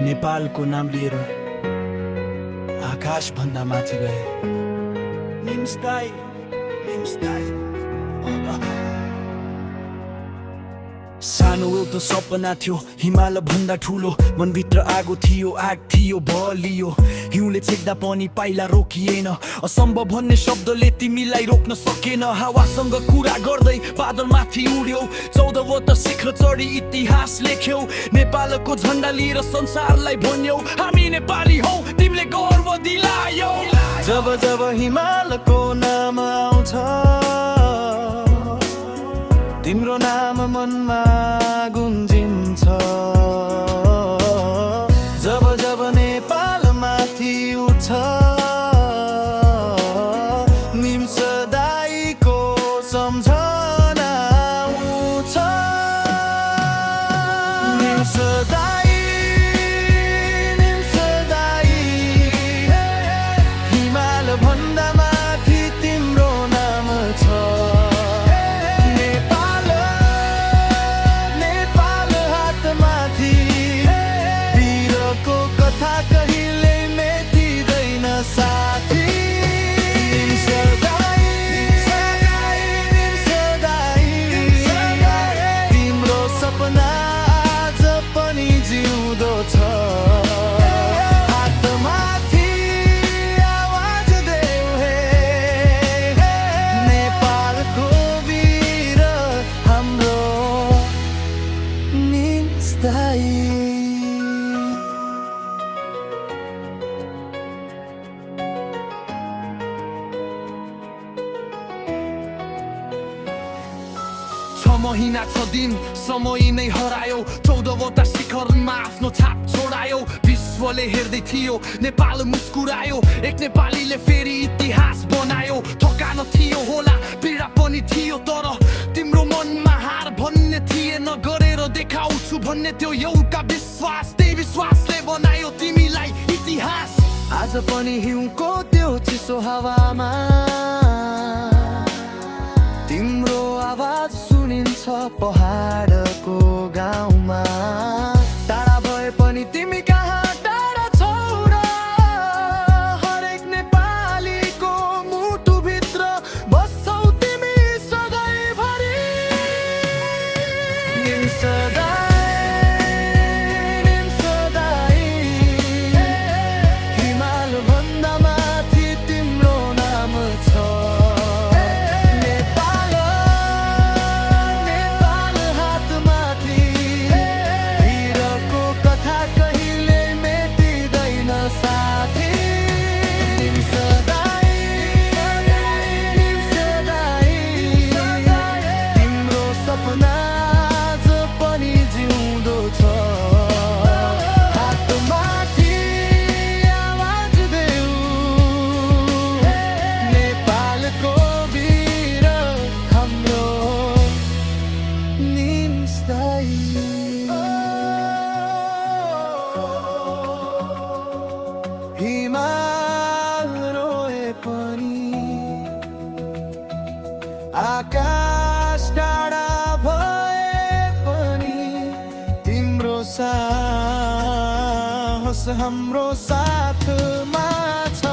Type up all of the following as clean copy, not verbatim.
नेपालको नाम लिएर आकाश भन्दा माथि गए निम्स्काई सानो एउटा सपना थियो हिमाल भन्दा ठुलो मनभित्र आगो थियो आग थियो बलियो हिउँले छेक्दा पनि पाइला रोकिएन असम्भव भन्ने शब्दले तिमीलाई रोक्न सकेन हावासँग कुरा गर्दै बादल माथि उड्यौ 14 वटा शिखर चढी इतिहास लेख्यौ नेपालको झण्डा लिएर संसारलाई भन्यौ हामी नेपाली हौ तिमीले गर्व दिलायौ जब जब हिमालको नाम आउँछ तिम्रो नाम मनमा गुन्जिन्छ जब जब नेपाल माथि उठ्छ निम्स दाइको सम्झना आउँछ निम्स दाइ हिमाल भन्दा माथि तिम्रो नाम छ कहिले मेटिँदैन साथी तिम्रो सपना आज पनि जिउँदो छ हातमाथि आवाज देऊ हे नेपालको वीर हाम्रो निस्ताई महिना 6 दिन समय नै हरायो 14 वटा शिखरमा आफ्नो छाप छोडायो विश्वले हेर्दै थियो नेपाल मुस्कुरायो एक नेपालीले फेरि इतिहास बनायो थकान थियो होला पीडा पनि थियो तर तिम्रो मनमा हार भन्ने थिएन गरेर देखाउँछु भन्ने त्यो एउटा विश्वास त्यही विश्वासले बनायो तिमीलाई इतिहास आज पनि हिउँको त्यो चिसो हावामा तिम्रो आवाज सुनिन्छ पहाडको गाउँमा टाढा भए पनि तिमी कहाँ टाढा छौ र हरेक नेपालीको मुटुभित्र बस्छौ तिमी सधैँभरि हिमाल भन्दा माथि तिम्रो नाम छ हिमाल रोए पनि आकाश टाढा भए पनि तिम्रो साहस हाम्रो साथमा छ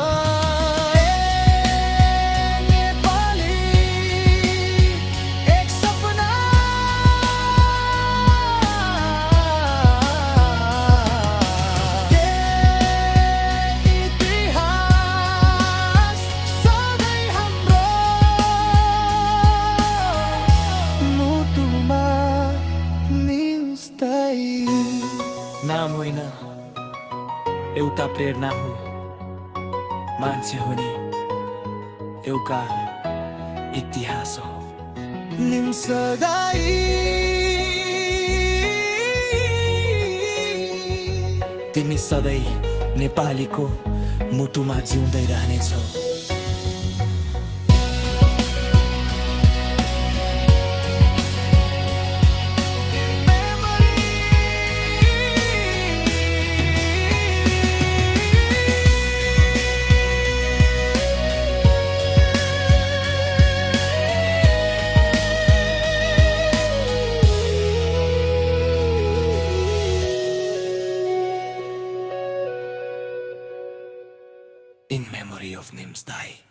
नाम होइन एउटा प्रेरणा हो मान्छे हुने एउटा इतिहास हो निम्सदाई तिमी सधैँ नेपालीको मुटुमा जिउँदै रहनेछौ In memory of Nimsdai.